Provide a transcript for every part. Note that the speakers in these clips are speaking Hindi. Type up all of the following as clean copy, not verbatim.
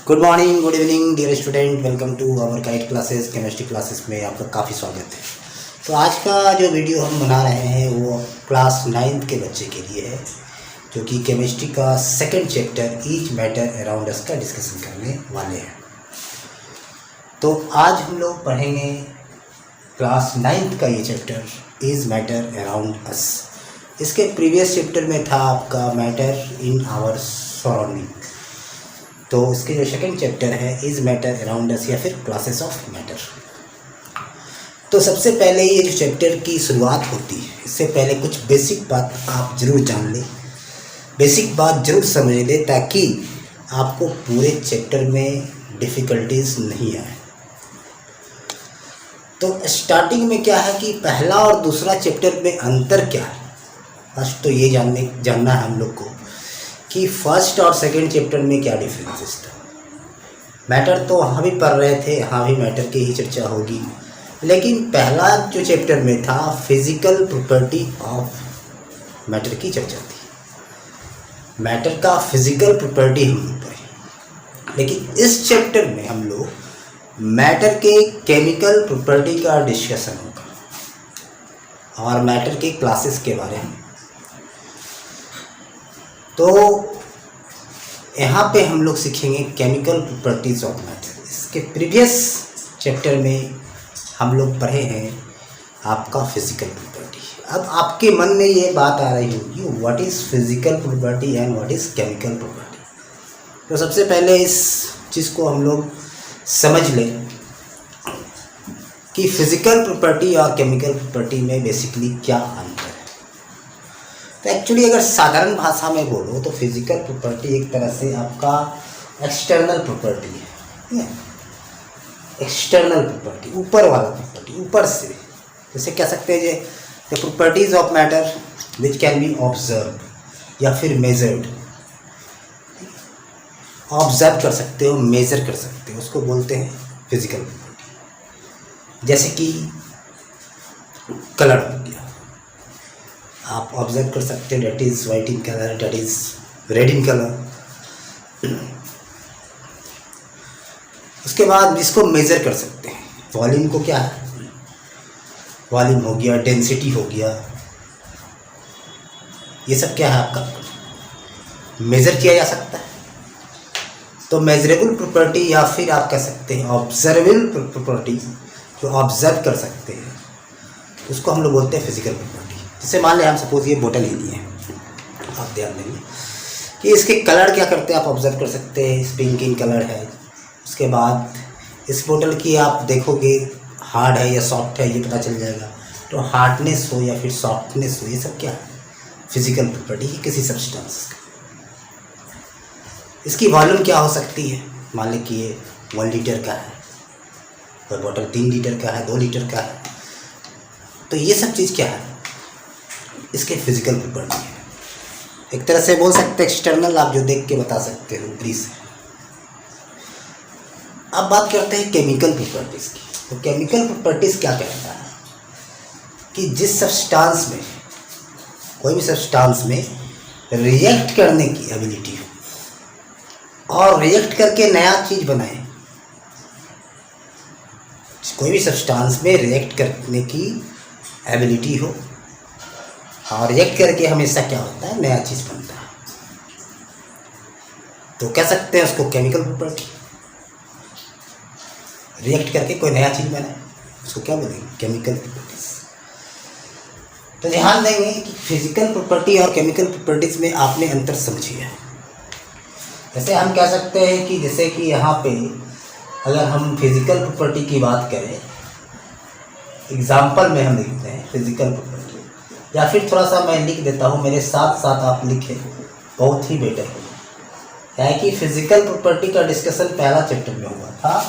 Good morning, good evening dear student, welcome to our guide classes. Chemistry classes में आपका काफ़ी स्वागत है। तो आज का जो वीडियो हम बना रहे हैं वो क्लास 9th के बच्चे के लिए है, जो कि केमिस्ट्री का second chapter each matter around us का डिस्कशन करने वाले हैं। तो आज हम लोग पढ़ेंगे क्लास 9th का ये chapter is matter around us. इसके प्रीवियस चैप्टर में था आपका मैटर इन आवर सराउंडिंग। तो इसके जो सेकंड चैप्टर है इज मैटर अराउंड अस या फिर क्लासेस ऑफ मैटर। तो सबसे पहले ये जो चैप्टर की शुरुआत होती है, इससे पहले कुछ बेसिक बात आप ज़रूर जान लें, बेसिक बात ज़रूर समझ लें, ताकि आपको पूरे चैप्टर में डिफ़िकल्टीज नहीं आए। तो स्टार्टिंग में क्या है कि पहला और दूसरा चैप्टर में अंतर क्या है, फर्स्ट तो ये जानना है हम लोग को कि फर्स्ट और सेकंड चैप्टर में क्या डिफरेंसेस था। मैटर तो वहाँ भी पढ़ रहे थे, यहाँ भी मैटर की ही चर्चा होगी, लेकिन पहला जो चैप्टर में था फिजिकल प्रॉपर्टी ऑफ मैटर की चर्चा थी। मैटर का फिजिकल प्रॉपर्टी हम लोग पढ़े, लेकिन इस चैप्टर में हम लोग मैटर के केमिकल प्रॉपर्टी का डिस्कशन होगा और मैटर के क्लासेस के बारे में। तो यहाँ पे हम लोग सीखेंगे केमिकल प्रॉपर्टीज़ ऑफ मैटर। इसके प्रीवियस चैप्टर में हम लोग पढ़े हैं आपका फिजिकल प्रॉपर्टी। अब आपके मन में ये बात आ रही होगी what is physical property and what is chemical property. तो सबसे पहले इस चीज़ को हम लोग समझ लें कि फिजिकल प्रॉपर्टी और केमिकल प्रॉपर्टी में बेसिकली क्या अंतर है। तो एक्चुअली अगर साधारण भाषा में बोलो तो फिजिकल प्रॉपर्टी एक तरह से आपका एक्सटर्नल प्रॉपर्टी है, एक्सटर्नल प्रॉपर्टी, ऊपर वाला प्रॉपर्टी, ऊपर से। जैसे कह सकते हैं the properties of matter which can B observe या फिर मेजर्ड। ऑब्जर्व कर सकते हो, मेजर कर सकते हो, उसको बोलते हैं फिजिकल प्रॉपर्टी। जैसे कि कलर हो गया, आप ऑब्जर्व कर सकते हैं that is white in colour, that is red in colour. उसके बाद इसको मेज़र कर सकते हैं, वॉल्यूम को क्या है, वॉल्यूम हो गया, डेंसिटी हो गया, ये सब क्या है आपका मेज़र किया जा सकता है। तो मेजरेबल प्रॉपर्टी या फिर आप कह सकते हैं ऑब्जर्वेबल प्रॉपर्टी, जो ऑब्जर्व कर सकते हैं, उसको हम लोग बोलते हैं फिजिकल प्रॉपर्टी। जैसे मान लें हम सपोज ये बोतल ही लिए हैं, आप ध्यान देंगे कि इसके कलर क्या करते हैं, आप ऑब्जर्व कर सकते हैं, इस पिंक इन कलर है। उसके बाद इस बोतल की आप देखोगे हार्ड है या सॉफ्ट है, ये पता चल जाएगा। तो हार्डनेस हो या फिर सॉफ्टनेस हो, ये सब क्या है फिजिकल प्रॉपर्टी है किसी सब्सटेंस का। इसकी वॉल्यूम क्या हो सकती है, मान लें कि ये 1 लीटर का है, कोई बोतल 3 लीटर का है, 2 लीटर का है। तो ये सब चीज़ क्या है, इसके फिजिकल प्रॉपर्टी है। एक तरह से बोल सकते हैं एक्सटर्नल, आप जो देख के बता सकते हो ऊपरी से। अब बात करते हैं केमिकल प्रॉपर्टीज़ की। तो केमिकल प्रॉपर्टीज़ क्या कहता है कि जिस सब्सटेंस में, कोई भी सब्सटेंस में रिएक्ट करने की एबिलिटी हो और रिएक्ट करके नया चीज़ बनाए। कोई भी सब्सटेंस में रिएक्ट करने की एबिलिटी हो और रिएक्ट करके हमेशा क्या होता है, नया चीज़ बनता है। तो कह सकते हैं उसको केमिकल प्रॉपर्टी। रिएक्ट करके कोई नया चीज़ बनाए, उसको क्या बोलेंगे, केमिकल प्रॉपर्टीज। तो ध्यान देंगे कि फिजिकल प्रॉपर्टी और केमिकल प्रॉपर्टीज में आपने अंतर समझिए। जैसे हम कह सकते हैं कि जैसे कि यहाँ पे अगर हम फिजिकल प्रॉपर्टी की बात करें, एग्जाम्पल में हम लिखते हैं फिजिकल प्रॉपर्टी, या फिर थोड़ा सा मैं लिख देता हूँ, मेरे साथ साथ आप लिखें, बहुत ही बेटर होगा। क्या है कि फिजिकल प्रॉपर्टी का डिस्कशन पहला चैप्टर में हुआ था।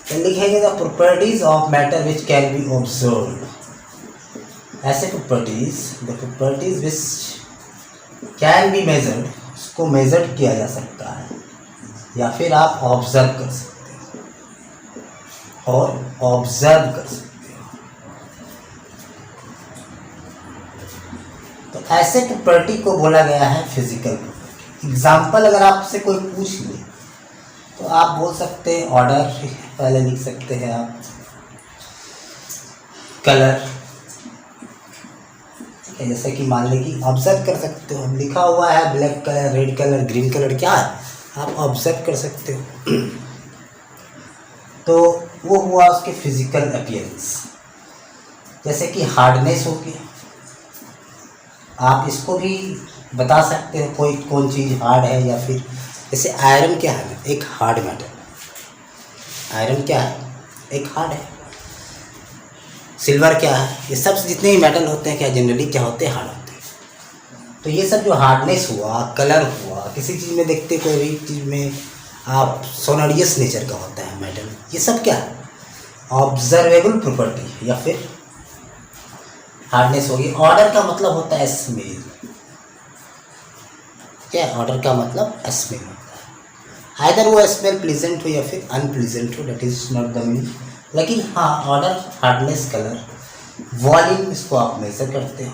तो लिखेंगे the properties of matter which can be observed. ऐसे properties, the properties which can be measured, उसको मेजर्ड किया जा सकता है या फिर आप ऑब्जर्व कर सकते हो और ऑब्जर्व कर सकते हो। तो ऐसे प्रॉपर्टी को बोला गया है फिजिकल प्रॉपर्टी। एग्जाम्पल अगर आपसे कोई पूछ ले तो आप बोल सकते हैं ऑर्डर, पहले लिख सकते हैं आप कलर, जैसे कि मान लें कि ऑब्जर्व कर सकते हो, लिखा हुआ है black colour, red colour, green colour, क्या है आप ऑब्जर्व कर सकते हो। तो वो हुआ उसके फिजिकल अपीयरेंस। जैसे कि हार्डनेस हो गया, आप इसको भी बता सकते हो कोई कौन चीज़ हार्ड है या फिर, जैसे आयरन क्या है, एक हार्ड मेटल, आयरन क्या है, एक हार्ड है। सिल्वर क्या है, ये सब जितने भी मेटल होते हैं क्या जनरली क्या होते हैं, हार्ड होते हैं। तो ये सब जो हार्डनेस हुआ, कलर हुआ, किसी चीज़ में देखते कोई भी चीज़ में आप सोनारियस नेचर का होता है मेटल, ये सब क्या है ऑब्जर्वेबल प्रॉपर्टी या फिर हार्डनेस होगी। ऑर्डर का मतलब होता है स्मेल, क्या ऑर्डर का मतलब स्मेल होता है, आइदर वो स्मेल प्लीजेंट हो या फिर अनप्लीजेंट हो, that is not the meaning. लेकिन हाँ ऑर्डर, हार्डनेस, कलर, वॉल्यूम, इसको आप मेजर करते हो,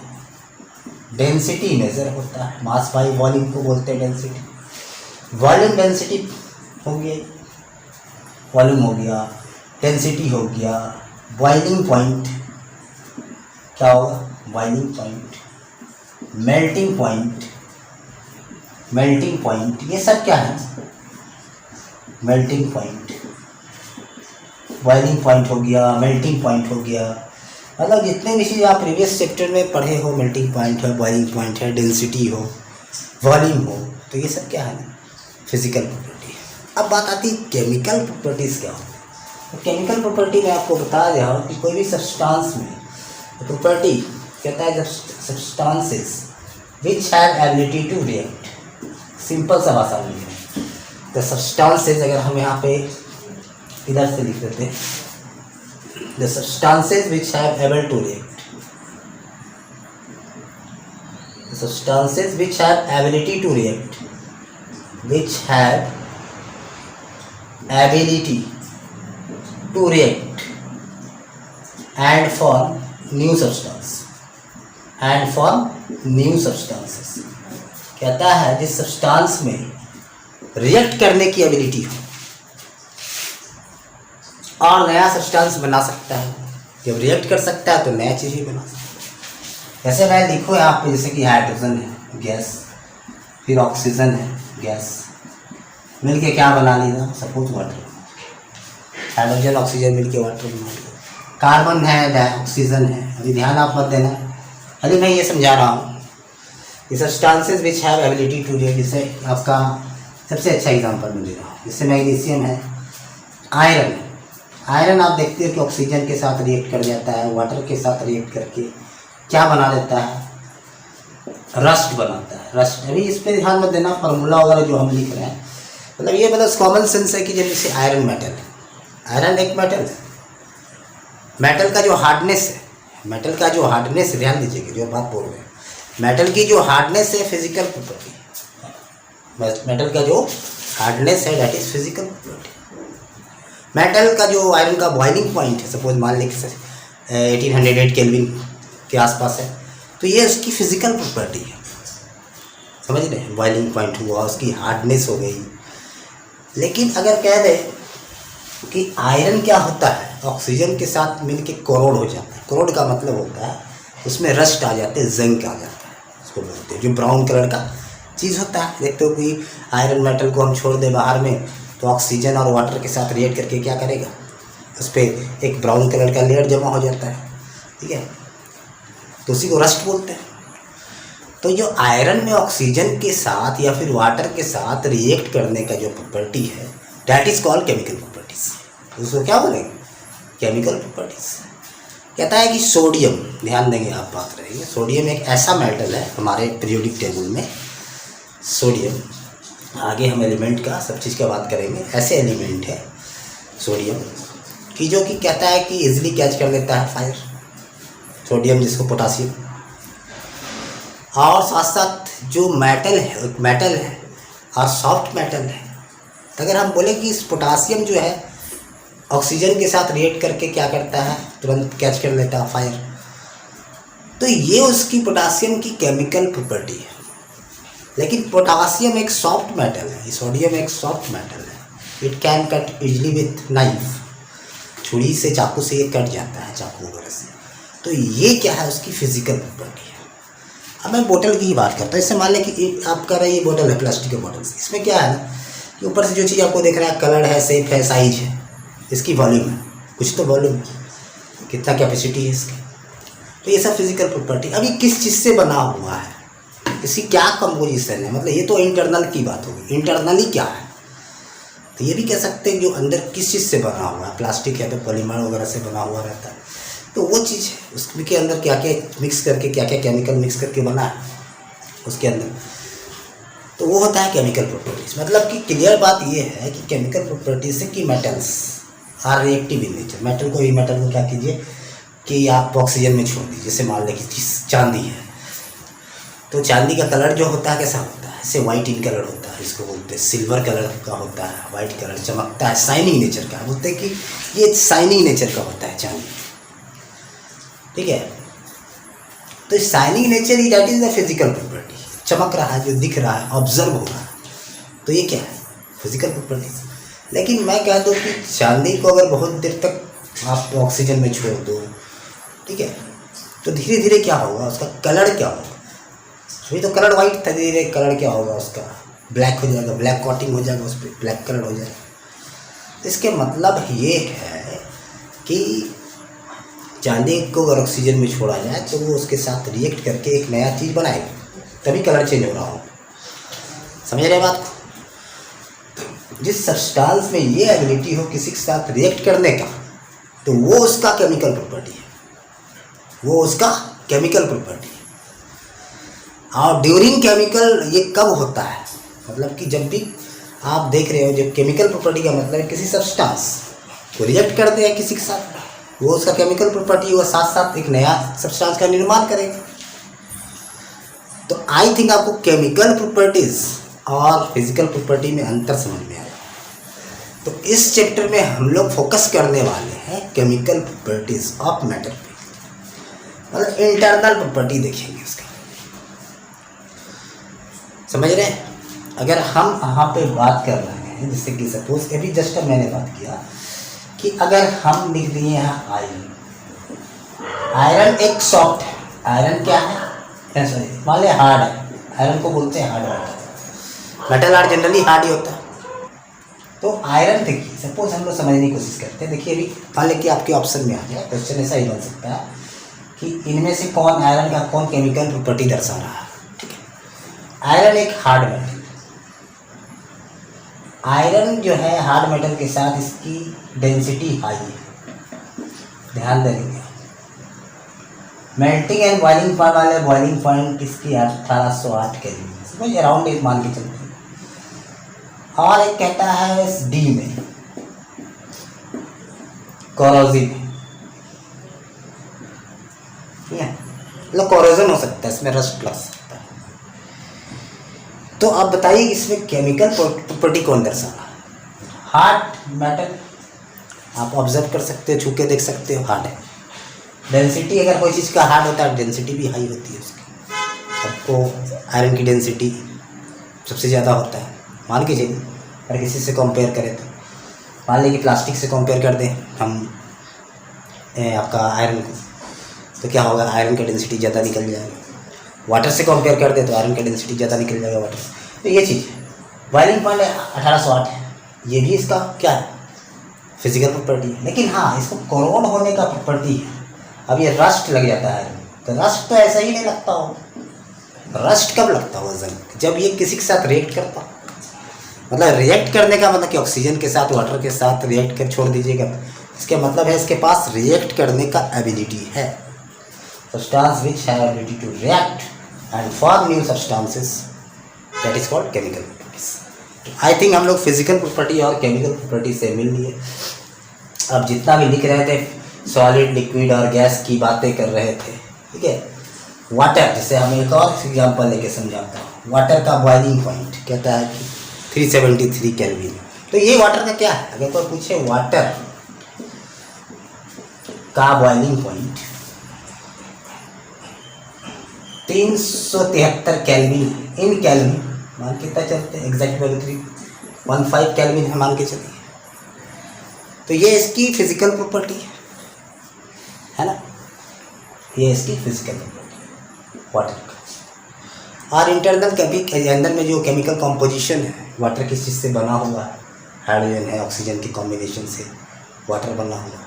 डेंसिटी मेजर होता है, मास बाई वॉल्यूम को बोलते हैं डेंसिटी। वॉल्यूम डेंसिटी हो गया, वॉल्यूम हो गया, डेंसिटी हो गया, बॉइलिंग पॉइंट क्या होगा, boiling point, melting point, melting point, ये सब क्या है, मेल्टिंग पॉइंट, बॉइलिंग पॉइंट हो गया, मेल्टिंग पॉइंट हो गया। मतलब जितने भी चीज़ आप प्रीवियस चैप्टर में पढ़े हो, मेल्टिंग पॉइंट है, बॉइलिंग पॉइंट है, डेंसिटी हो, वॉल्यूम हो, तो ये सब क्या है ना फिजिकल प्रॉपर्टी। अब बात आती है केमिकल प्रॉपर्टीज़ क्या होती है। तो केमिकल प्रॉपर्टी में आपको बता दिया हूँ कि कोई भी सब्सटेंस में प्रॉपर्टी कहता है जब substances which have ability to react, simple सा भाषा में है द सब्सटेंसेस, अगर हम यहाँ पे इधर से लिख देते हैं the substances which have able to react, the substances which have ability to react, which have ability to react and form new substance, and form new substances, कहता है जिस सब्सटेंस में रिएक्ट करने की एबिलिटी हो और नया सब्सटेंस बना सकता है। जब रिएक्ट कर सकता है तो नया चीज़ ही बना सकता है। जैसे मैं लिखूँ यहाँ पे, जैसे कि हाइड्रोजन है गैस, फिर ऑक्सीजन है गैस, मिलके क्या बना लिया, सपोज वाटर, हाइड्रोजन ऑक्सीजन मिलके वाटर बना लिया। कार्बन है, ऑक्सीजन है, अभी ध्यान आप मत देना, अभी मैं ये समझा रहा हूँ। ये substances which have ability to react, जैसे आपका सबसे अच्छा एग्जांपल मैं दे रहा हूँ, जैसे मैग्नीशियम है, आयरन है। आयरन आप देखते हो कि ऑक्सीजन के साथ रिएक्ट कर जाता है, वाटर के साथ रिएक्ट करके क्या बना देता है, रस्ट बनाता है, रस्ट। अभी इस पर ध्यान मत देना, फार्मूला वगैरह जो हम लिख रहे हैं, मतलब ये मतलब कॉमन सेंस है कि जैसे आयरन मेटल है, आयरन एक मेटल है, मेटल का जो हार्डनेस है, मेटल का जो हार्डनेस, ध्यान दीजिएगा जो बात बोल रहे हैं, मेटल की जो हार्डनेस है फिजिकल प्रॉपर्टी, मेटल का जो हार्डनेस है that is physical property. Metal का जो आयरन का बॉइलिंग पॉइंट है, सपोज मान लें कि 1808 केल्विन के आसपास है, तो ये उसकी फिजिकल प्रॉपर्टी है, समझ रहे, बॉइलिंग पॉइंट हुआ, उसकी हार्डनेस हो गई। लेकिन अगर कह दें कि आयरन क्या होता है, ऑक्सीजन के साथ मिलके कोरोड हो जाता है, कोरोड का मतलब होता है उसमें रस्ट आ जाते हैं, जंक आ जाता है, उसको बोलते हैं, जो ब्राउन कलर का चीज़ होता है। देखते हो कि आयरन मेटल को हम छोड़ दें बाहर में तो ऑक्सीजन और वाटर के साथ रिएक्ट करके क्या करेगा, उस पर एक ब्राउन कलर का लेयर जमा हो जाता है, ठीक है, तो उसी को रस्ट बोलते हैं। तो जो आयरन में ऑक्सीजन के साथ या फिर वाटर के साथ रिएक्ट करने का जो प्रॉपर्टी है that is called chemical properties, उसको क्या बोलेंगे, केमिकल प्रॉपर्टीज। कहता है कि सोडियम, ध्यान देंगे आप, बात रहेगी, सोडियम एक ऐसा मेटल है हमारे पीरियोडिक टेबल में, सोडियम, आगे हम एलिमेंट का सब चीज़ का बात करेंगे, ऐसे एलिमेंट है सोडियम कि जो कि कहता है कि इजीली कैच कर लेता है फायर, सोडियम जिसको पोटासियम, और साथ साथ जो मेटल है, एक मेटल है और सॉफ्ट मेटल है। अगर हम बोले कि इस पोटासियम जो है ऑक्सीजन के साथ रिएक्ट करके क्या करता है, तुरंत कैच कर लेता है फायर, तो ये उसकी पोटासियम की केमिकल प्रॉपर्टी है। लेकिन पोटासियम एक सॉफ्ट मेटल है, सोडियम एक सॉफ्ट मेटल है, it can cut easily with knife, छुरी से चाकू से ये कट जाता है, चाकू वगैरह से। तो ये क्या है, उसकी फिजिकल प्रॉपर्टी है। अब मैं बोतल की ही बात करता हूँ। इससे मान लें कि आप कह रहे हैं ये बोतल है, प्लास्टिक के बोतल से, इसमें क्या है ना कि ऊपर से जो चीज़ आपको देख रहा है, कलर है, शेप है, साइज है, इसकी वॉल्यूम है, कुछ तो वॉल्यूम है, कितना कैपेसिटी है इसकी, तो ये सब फिजिकल प्रॉपर्टी। अभी किस चीज़ से बना हुआ है, इसकी क्या कंपोजिशन है, मतलब ये तो इंटरनल की बात होगी, इंटरनली क्या है। तो ये भी कह सकते हैं जो अंदर किस चीज़ से बना हुआ है, प्लास्टिक है तो पॉलीमर वगैरह से बना हुआ रहता है, तो वो चीज़ है उसके अंदर क्या क्या मिक्स करके, क्या क्या केमिकल मिक्स करके बना है उसके अंदर, तो वो होता है केमिकल प्रॉपर्टीज। मतलब कि क्लियर बात ये है कि केमिकल प्रॉपर्टीज से कि metals are reactive in nature. Metal को क्या कीजिए कि आप ऑक्सीजन में छोड़ दीजिए। जैसे मान लें कि चांदी है, तो चांदी का कलर जो होता है कैसा होता है, इससे वाइट इन कलर होता है, इसको बोलते हैं सिल्वर कलर का होता है, वाइट कलर चमकता है, शाइनिंग नेचर का, बोलते हैं कि ये शाइनिंग नेचर का होता है चांदी, ठीक है। तो shining nature he that is the physical property, चमक रहा है, जो दिख रहा है, ऑब्जर्व हो रहा है, तो ये क्या है, फिजिकल प्रॉपर्टी। लेकिन मैं कह दूँ कि चांदी को अगर बहुत देर तक आप ऑक्सीजन में छोड़ दो, ठीक है, तो धीरे धीरे क्या होगा, उसका कलर क्या होगा। अभी तो कलर वाइट था, धीरे धीरे कलर क्या होगा, उसका ब्लैक हो जाएगा, ब्लैक कोटिंग हो जाएगा, उस पर ब्लैक कलर हो जाएगा। इसके मतलब ये है कि चांदी को अगर ऑक्सीजन में छोड़ा जाए तो वो उसके साथ रिएक्ट करके एक नया चीज़ बनाएगा, तभी कलर चेंज हो रहा हो। समझ रहे बात को। जिस सब्सटेंस में ये एबिलिटी हो किसी के साथ रिएक्ट करने का, तो वो उसका केमिकल प्रॉपर्टी है, वो उसका केमिकल प्रॉपर्टी है। और ड्यूरिंग केमिकल ये कब होता है, मतलब कि जब भी आप देख रहे हो, जब केमिकल प्रॉपर्टी का मतलब है किसी सब्सटेंस को रिएक्ट करते हैं किसी के साथ, वो उसका केमिकल प्रॉपर्टी, वो साथ साथ एक नया सब्सटेंस का निर्माण करेगा। तो आई थिंक आपको केमिकल प्रॉपर्टीज और फिजिकल प्रॉपर्टी में अंतर समझ में आया। तो इस चैप्टर में हम लोग फोकस करने वाले हैं केमिकल प्रॉपर्टीज ऑफ मैटर पे, मतलब इंटरनल प्रॉपर्टी देखेंगे उसका। समझ रहे हैं। अगर हम यहाँ पे बात कर रहे हैं, जैसे कि सपोज अभी जस्ट मैंने बात किया कि अगर हम लिख दिए हैं आयरन, आयरन एक सॉफ्ट है, आयरन क्या है, सॉरी मान लिया हार्ड है, आयरन को बोलते हैं hard metal, metal are generally hard ही होता है। तो आयरन देखिए, सपोज हम लोग समझने की कोशिश करते हैं। देखिए अभी मान लें कि आपके ऑप्शन में आ जाए, क्वेश्चन ऐसा ही बन सकता है कि इनमें से कौन आयरन का कौन केमिकल प्रॉपर्टी दर्शा रहा है, ठीक है। आयरन एक हार्ड मेटल, आयरन जो है हार्ड मेटल के साथ इसकी डेंसिटी हाई है, ध्यान देंगे। मेल्टिंग एंड बॉइलिंग पॉइंट वाले, बॉइलिंग पॉइंट इसकी 1808 केल्विन, समझ अराउंड एक मान के चलते हैं। और एक कहता है डी में कोरोसिव, ठीक है, मतलब कोरोजन हो सकता है, इसमें रस्ट लग सकता है। तो आप बताइए इसमें केमिकल प्रॉपर्टी कौन दर्शा रहा है। हार्ड मेटल आप ऑब्जर्व कर सकते हो, छू के देख सकते हो, हार्ड है। डेंसिटी अगर कोई चीज़ का हार्ड होता है, डेंसिटी भी हाई होती है उसकी। आपको आयरन की डेंसिटी सबसे ज़्यादा होता है, मान के चलिए। अगर किसी से कंपेयर करें तो मान लें कि प्लास्टिक से कंपेयर कर दें हम आपका आयरन को, तो क्या होगा, आयरन का डेंसिटी ज़्यादा निकल जाएगा। वाटर से कंपेयर कर दें तो आयरन का डेंसिटी ज़्यादा निकल जाएगा वाटर से। तो ये चीज़ बॉइलिंग पॉइंट 1808 है, ये भी इसका क्या है, फिजिकल प्रॉपर्टी है। लेकिन हाँ, इसको कोरोड होने का प्रॉपर्टी है। अब ये रस्ट लग जाता है, तो रस्ट तो ऐसा ही नहीं लगता हो। रस्ट कब लगता हो, जब ये किसी के साथ रिएक्ट करता, मतलब रिएक्ट करने का मतलब कि ऑक्सीजन के साथ वाटर के साथ रिएक्ट कर छोड़ दीजिएगा, इसके मतलब है इसके पास रिएक्ट करने का एबिलिटी है। Substance which have ability to react and form new substances, that is called chemical properties. I think हम लोग फिजिकल प्रॉपर्टी और केमिकल प्रॉपर्टी से मिल लिए। अब जितना भी लिख रहे थे, सॉलिड, लिक्विड और गैस की बातें कर रहे थे, ठीक है। वाटर, जैसे हम एक और एग्जांपल लेके समझाता हूँ। वाटर का बॉइलिंग पॉइंट कहता है कि 373 केल्विन। तो ये वाटर का क्या है, अगर कोई पूछे वाटर का बॉइलिंग पॉइंट 373 केल्विन इन केल्विन, मान कितना चलते हैं एग्जैक्ट वैल्यू 15 केल्विन है मान के चलिए। तो ये इसकी फिजिकल प्रॉपर्टी है ना, ये इसकी फिजिकल प्रॉपर्टी वाटर का। और इंटरनल कभी अंदर में जो केमिकल कॉम्पोजिशन है वाटर किस चीज़ से बना हुआ है, हाइड्रोजन है ऑक्सीजन के कॉम्बिनेशन से वाटर बना हुआ है।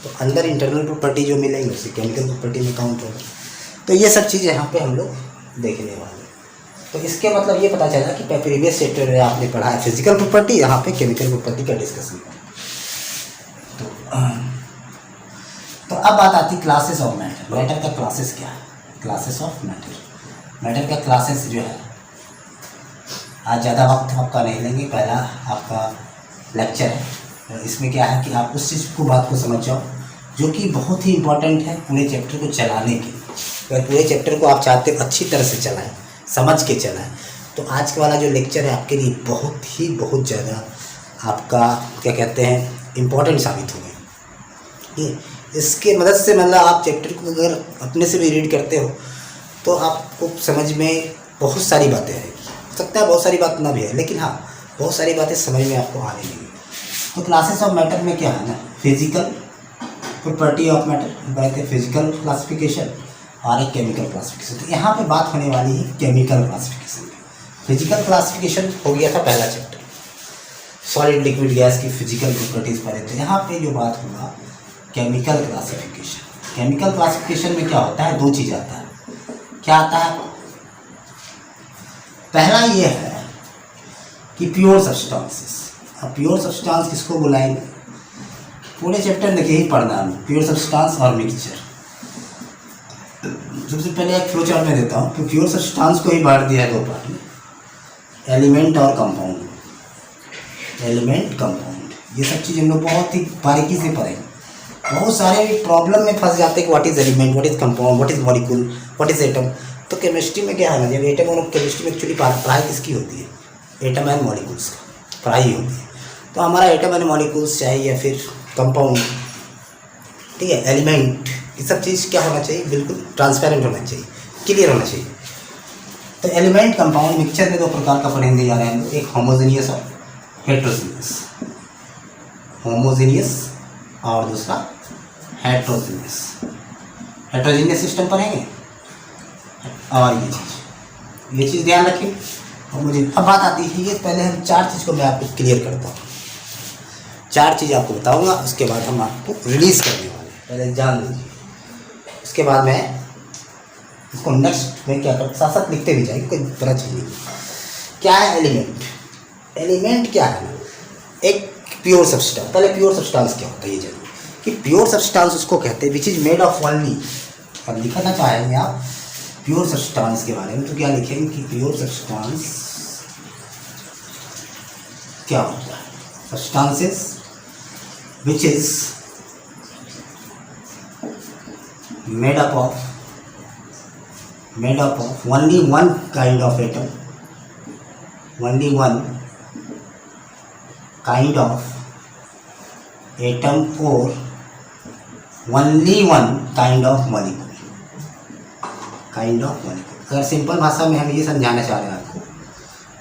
तो अंदर इंटरनल प्रॉपर्टी जो मिलेंगे उसे केमिकल प्रॉपर्टी में काउंट होगा। तो ये सब चीज़ यहाँ पे हम लोग देखने वाले हैं। तो इसके मतलब ये पता चला कि प्रीवियस चैप्टर में आपने पढ़ा है फिजिकल प्रॉपर्टी, यहाँ पे केमिकल प्रॉपर्टी का डिस्कशन है। तो अब बात आती क्लासेस ऑफ मैटर। मैटर का क्लासेस क्या है, क्लासेस ऑफ मैटर। मैटर का क्लासेस जो है, आज ज़्यादा वक्त आपका नहीं लेंगे, पहला आपका लेक्चर है। इसमें क्या है कि आप उस चीज़ को बात को समझ जाओ जो कि बहुत ही इंपॉर्टेंट है पूरे चैप्टर को चलाने के लिए। अगर पूरे चैप्टर को आप चाहते हो अच्छी तरह से चलाएं, समझ के चलाएं, तो आज का वाला जो लेक्चर है आपके लिए बहुत ज़्यादा आपका क्या कहते हैं इम्पोर्टेंट साबित होगा। ये इसके मदद से मतलब आप चैप्टर को अगर अपने से भी रीड करते हो तो आपको समझ में बहुत सारी बातें आएगी। हो सकता है बहुत सारी बात ना भी है, लेकिन हाँ बहुत सारी बातें समझ में आपको आने लगेगी। तो क्लासेस ऑफ मैटर में क्या है ना, फिजिकल प्रॉपर्टी ऑफ मैटर, कहते हैं फिजिकल क्लासिफिकेशन और एक केमिकल क्लासिफिकेशन। तो यहाँ पे बात होने वाली है केमिकल क्लासिफिकेशन की। फिजिकल क्लासिफिकेशन हो गया था पहला चैप्टर, सॉलिड लिक्विड गैस की फिजिकल प्रॉपर्टीज पढ़े थे। यहाँ पे जो बात होगा केमिकल क्लासिफिकेशन। केमिकल क्लासिफिकेशन में क्या होता है, दो चीज़ आता है। क्या आता है, पहला ये है कि प्योर सब्सटेंसेस। अब प्योर सब्सटेंस किसको बुलाएंगे, पूरे चैप्टर देखिए ही पढ़ना है, प्योर सब्सटेंस और मिक्सचर। सबसे पहले एक फ्लो चार्ट में देता हूँ कि प्योर सब्सटेंस को ही बांट दिया है दो पार्ट में, एलिमेंट और कंपाउंड। एलिमेंट कंपाउंड ये सब चीज़ हम लोग बहुत ही बारीकी से पढ़ेंगे। बहुत सारे प्रॉब्लम में फंस जाते हैं कि what is element, what is compound, what is molecule, what is atom. तो केमिस्ट्री में क्या है ना, जब एटम और केमिस्ट्री में एक्चुअली पढ़ाई किसकी होती है, एटम एंड मॉलिक्यूल्स का पढ़ाई होती है। तो हमारा एटम एंड मॉलिक्यूल्स चाहे या फिर कंपाउंड, ठीक है, एलिमेंट, ये सब चीज़ क्या होना चाहिए, बिल्कुल ट्रांसपेरेंट होना चाहिए, क्लियर होना चाहिए। तो एलिमेंट कंपाउंड मिक्सचर में दो प्रकार का पढ़ेंगे जा रहे हैं, एक होमोजेनियस और हेट्रोजीनियस। होमोजेनियस और दूसरा हेट्रोजीनियस। हेट्रोजीनियस सिस्टम पढ़ेंगे और ये चीज़ ध्यान रखिए। और मुझे अब बात आती है, ये पहले हम चार चीज़ को मैं आपको क्लियर करता हूँ, चार चीज़ आपको बताऊँगा, उसके बाद हम आपको रिलीज़ करने वाले हैं, पहले जान लीजिए। उसके बाद मैं इसको नेक्स्ट में क्या करता, साथ साथ लिखते भी जाएंगे, कोई बड़ा चीज़ नहीं। क्या है एलिमेंट, एलिमेंट क्या है ना, एक प्योर सब्सटेंस। पहले प्योर सब्सटेंस क्या होता है ये जानिए कि प्योर सब्सटेंस उसको कहते हैं which is made of only. अब लिखना चाहेंगे आप प्योर सब्सटेंस के बारे में तो क्या लिखेंगे कि प्योर सब्सटेंस क्या होता है, substances which is made up of only one kind of atom, only one kind of atom और only one kind of molecule. Kind of molecule, अगर सिंपल भाषा में हम ये समझाना चाह रहे हैं आपको,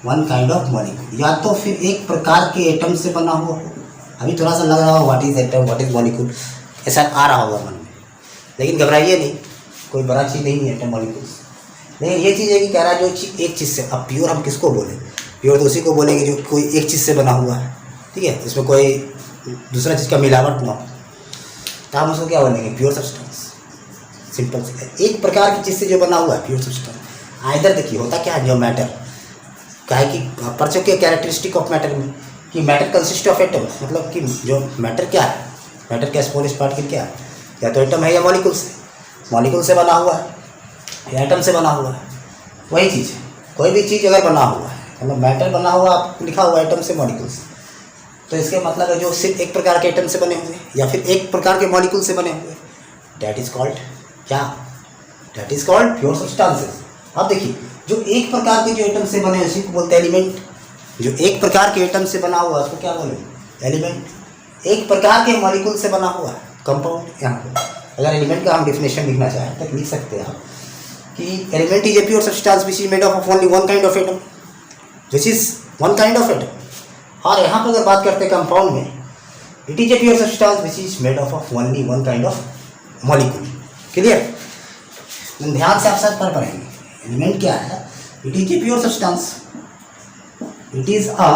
वन काइंड ऑफ मॉलिक्यूल, या तो फिर एक प्रकार के एटम से बना हुआ हो। अभी थोड़ा सा लग रहा हो what is atom, what is molecule, ऐसा आ रहा होगा मन में, लेकिन घबराइए नहीं, कोई बड़ा चीज़ नहीं है एटम मॉलिक्यूल्स। लेकिन ये चीज़ है कि कह रहा है जो चीज़ एक चीज़ से, अब प्योर हम किसको बोलें, प्योर तो उसी को बोलेंगे जो कोई एक चीज़ से बना हुआ है, ठीक है, इसमें कोई दूसरा चीज़ का मिलावट ना हो, तो हम उसको क्या बोलेंगे, प्योर सब्सटेंस। सिंपल से एक प्रकार की चीज़ से जो बना हुआ है प्योर सब्सटेंस। आइदर देखिए होता क्या है, जो मैटर क्या है कि पढ़ चुके हैं कैरेक्टरिस्टिक ऑफ मैटर में कि मैटर कंसिस्ट ऑफ एटम, मतलब कि जो मैटर क्या है, मैटर का स्मॉलेस्ट पार्टिकल क्या है, या तो एटम है या मॉलिक्यूल से बना हुआ है या एटम से बना हुआ है। वही चीज़ है, कोई भी चीज़ अगर बना हुआ है, मतलब मैटर बना हुआ लिखा हुआ एटम से मॉलिक्यूल से, तो इसके मतलब है जो सिर्फ एक प्रकार के एटम से बने हुए या फिर एक प्रकार के मॉलिक्यूल से बने हुए, डैट इज कॉल्ड क्या, that is called pure substances. अब देखिए जो एक प्रकार के जो एटम से बने उसी को बोलते हैं एलिमेंट। जो एक प्रकार के एटम से बना हुआ है उसको क्या बोलेंगे, एलिमेंट। एक प्रकार के मॉलिक्यूल से बना हुआ है कंपाउंड। यहाँ पे अगर एलिमेंट का हम डिफिनेशन लिखना चाहें तो लिख सकते हैं आप कि element is a pure substance which is made of only one kind of atom, which is one kind of atom. और यहाँ पर अगर बात करते हैं कंपाउंड में, it is a pure substance which is made of only one kind of molecule. Clear? ध्यान से आप सब पढ़ पढ़ेंगे। एलिमेंट क्या है? It is a pure substance, it is a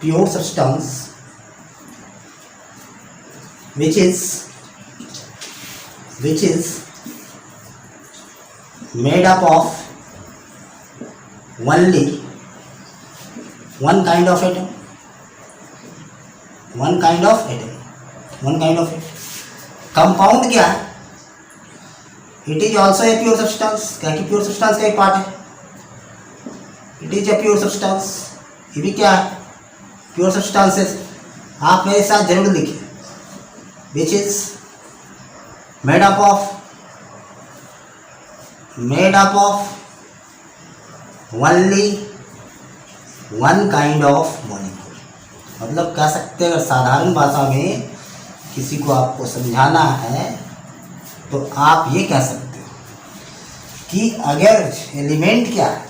pure substance which is made up of only one kind of atom, one kind of atom। Compound क्या है? It is also a pure substance, क्या कि प्योर सब्सटेंस का एक पार्ट है। It is a pure substance, ये भी क्या है? Pure substances. आप मेरे साथ जरूर लिखिए, which is made up of only one kind of molecule। मतलब कह सकते हैं, अगर साधारण भाषा में किसी को आपको समझाना है तो आप ये कह सकते हो कि अगर एलिमेंट क्या है,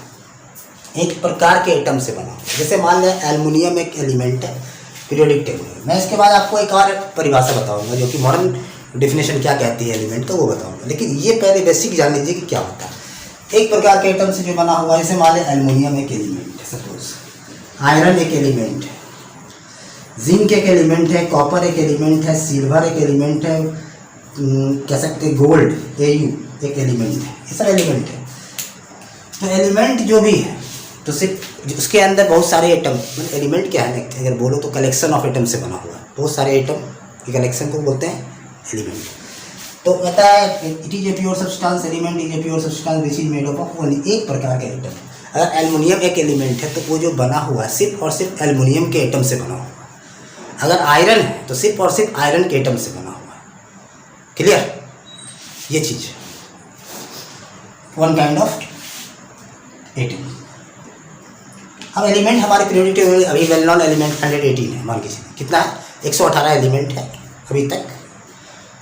एक प्रकार के एटम से बना। जैसे मान लें एल्युमिनियम एक एलिमेंट है पीरियोडिक टेबल में। मैं इसके बाद आपको एक और परिभाषा बताऊंगा जो कि मॉडर्न डेफिनेशन क्या कहती है एलिमेंट का, वो बताऊंगा। लेकिन ये पहले बेसिक जान लीजिए कि क्या होता है। एक प्रकार के एटम से जो बना हुआ है, जैसे मान लें एल्युमिनियम एक एलिमेंट है, सपोज आयरन एक एलिमेंट है, जिंक एक एलिमेंट है, कॉपर एक एलिमेंट है, सिल्वर एक एलिमेंट है, कह सकते हैं गोल्ड Au एक एलिमेंट है। ये सब एलिमेंट है। तो एलिमेंट जो भी है तो सिर्फ उसके अंदर बहुत सारे एटम, मतलब एलिमेंट क्या है ना, अगर बोलो तो कलेक्शन ऑफ एटम से बना हुआ है। बहुत सारे एटम की कलेक्शन को बोलते हैं एलिमेंट। तो कहता है it is a pure substance, element is a pure substance which is made up of only एक प्रकार के एटम। अगर एल्युमिनियम एक एलिमेंट है तो वो जो बना हुआ है सिर्फ और सिर्फ एल्युमिनियम के एटम से बना हुआ है। अगर आयरन है तो सिर्फ और सिर्फ आयरन के एटम से बना हुआ है। क्लियर? ये चीज वन काइंड ऑफ एटम। अब एलिमेंट हमारे पीरियोडिक टेबल में अभी वेल नॉन एलिमेंट 118 है। मान के चलिए कितना है? 118 एलिमेंट है अभी तक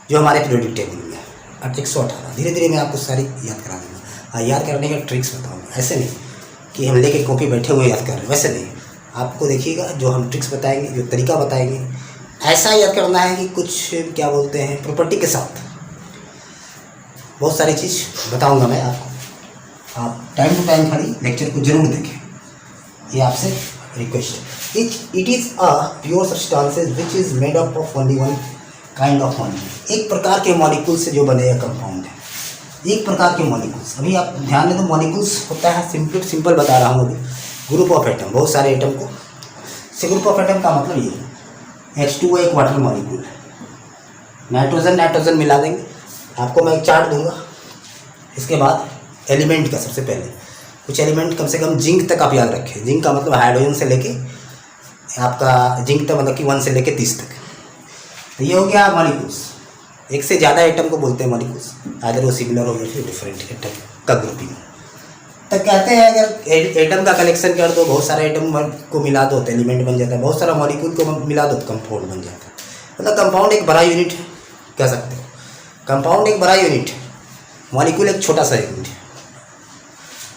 जो हमारे पीरियोडिक टेबल में है। अब 118 धीरे धीरे मैं आपको सारी याद करा दूँगा। याद करने का ट्रिक्स बताऊँगा। ऐसे नहीं कि हम लेके कॉपी बैठे हुए याद कर रहे हैं, वैसे नहीं। आपको देखिएगा जो हम ट्रिक्स बताएंगे, जो तरीका बताएंगे, ऐसा याद करना है कि कुछ क्या बोलते हैं प्रॉपर्टी के साथ बहुत सारी चीज़ बताऊँगा मैं आपको। आप टाइम टू टाइम खाली लेक्चर को जरूर देखें, ये आपसे रिक्वेस्ट है। It is a pure substances which is made up of only one kind of molecule. एक प्रकार के मॉलिक्यूल से जो बनेगा कंपाउंड है, एक प्रकार के मॉलिक्यूल्स। अभी आप ध्यान दें तो मॉलिक्यूल्स होता है सिंपल बता रहा हूँ अभी। ग्रुप ऑफ एटम, बहुत सारे एटम को से ग्रुप ऑफ एटम का मतलब ये है। H2O एक वाटर मॉलिक्यूल है, नाइट्रोजन मिला देंगे। आपको मैं एक चार्ट दूंगा। इसके बाद एलिमेंट का सबसे पहले कुछ एलिमेंट कम से कम जिंक तक आप याद रखें। जिंक का मतलब हाइड्रोजन से लेके आपका जिंक तक, मतलब कि 1 से लेके 30 तक। तो ये हो गया मॉलिक्यूल्स। एक से ज़्यादा एटम को बोलते हैं मॉलिक्यूल्स, अगर वो सिमिलर हो या फिर डिफरेंट एटम का ग्रुपिंग। तो कहते हैं अगर एटम का कलेक्शन कर दो, बहुत सारे एटम को मिला दो तो एलिमेंट बन जाता है, बहुत सारा मॉलिक्यूल को मिला दो तो कंपाउंड बन जाता है। मतलब कंपाउंड एक बड़ा यूनिट है, कह सकते हो। कंपाउंड एक बड़ा यूनिट है, मॉलिक्यूल एक छोटा सा यूनिट है।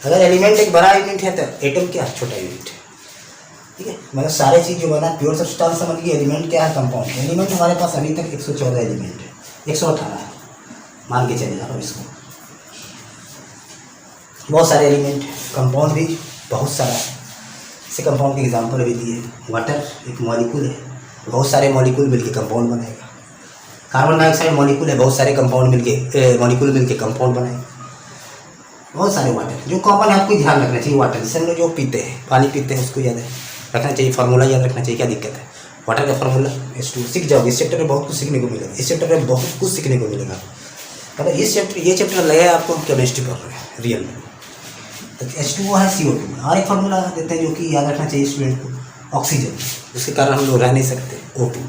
अगर एलिमेंट एक बड़ा यूनिट है तो एटम क्या है? छोटा यूनिट है। ठीक है, मतलब सारे चीज़ जो बना प्योर सब्सटेंस समझ गए। एलिमेंट क्या है? कंपाउंड। एलिमेंट हमारे पास अभी तक 114 एलिमेंट है, 118 है मान के चले जाओ इसको। बहुत सारे एलिमेंट, कंपाउंड भी बहुत सारा है। इससे कंपाउंड के एग्जांपल भी दिए। वाटर एक मॉलिक्यूल है, बहुत सारे मॉलिक्यूल मिलके कंपाउंड बनाएगा। कार्बन डाइऑक्साइड मॉलिक्यूल है, बहुत सारे कंपाउंड मॉलिक्यूल मिलके कंपाउंड बनाएगा। बहुत सारे वाटर जो कॉमन है, आपको ध्यान रखना चाहिए। वाटर जैसे हम लोग जो पीते हैं, पानी पीते हैं, उसको याद रखना चाहिए। फार्मूला याद रखना चाहिए। क्या दिक्कत है? वाटर का फार्मूला H2। सीख जाओगे, इस चैप्टर में बहुत कुछ सीखने को मिलेगा। इस चैप्टर में बहुत कुछ सीखने को मिलेगा। मतलब ये चैप्टर लगे आपको केमिस्ट्री पढ़ रहे हैं रियल में। तो H2O है CO2। और एक फार्मूला देते हैं जो कि याद रखना चाहिए स्टूडेंट को, ऑक्सीजन, उसके कारण हम लोग रह नहीं सकते, O2।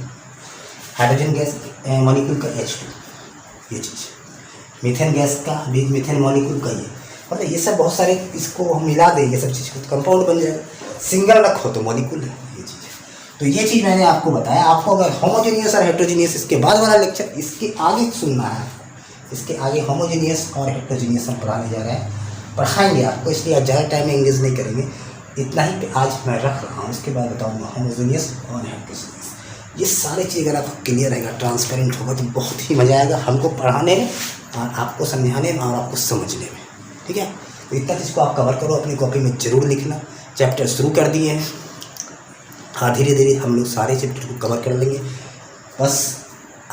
हाइड्रोजन गैस मॉलिक्यूल का H2, ये चीज़। मीथेन गैस का मीथेन मॉलिक्यूल का ये, मतलब ये सब बहुत सारे, इसको हम मिला दें ये सब चीज़ को तो कंपाउंड बन जाएगा। सिंगल रखो तो मॉलिक्यूल है, ये चीज़। तो ये चीज़ मैंने आपको बताया। आपको अगर होमोजेनियस और हेट्रोजीनियस इसके बाद वाला लेक्चर इसके आगे सुनना है, इसके आगे होमोजेनियस और हेट्रोजीनियस हम पढ़ाने जा रहे हैं, पढ़ाएंगे आपको। इसलिए ज़्यादा टाइम एंगेज नहीं करेंगे, इतना ही आज मैं रख रहा हूँ, उसके बाद बताऊँगा होमोजेनियस और हेट्रोजेनियस। ये सारी चीज़ अगर आपको क्लियर रहेगा, ट्रांसपेरेंट होगा, तो बहुत ही मज़ा आएगा हमको पढ़ाने में और आपको समझाने में और आपको समझने में। ठीक है, तो इतना चीज़ को आप कवर करो, अपनी कॉपी में ज़रूर लिखना। चैप्टर शुरू कर दिए हैं, हाँ धीरे धीरे हम लोग सारे चैप्टर को कवर कर लेंगे। बस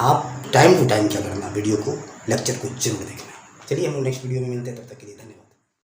आप टाइम टू टाइम क्या करना, वीडियो को, लेक्चर को जरूर देखना। चलिए हम लोग नेक्स्ट वीडियो में मिलते हैं, तब तक के लिए धन्यवाद।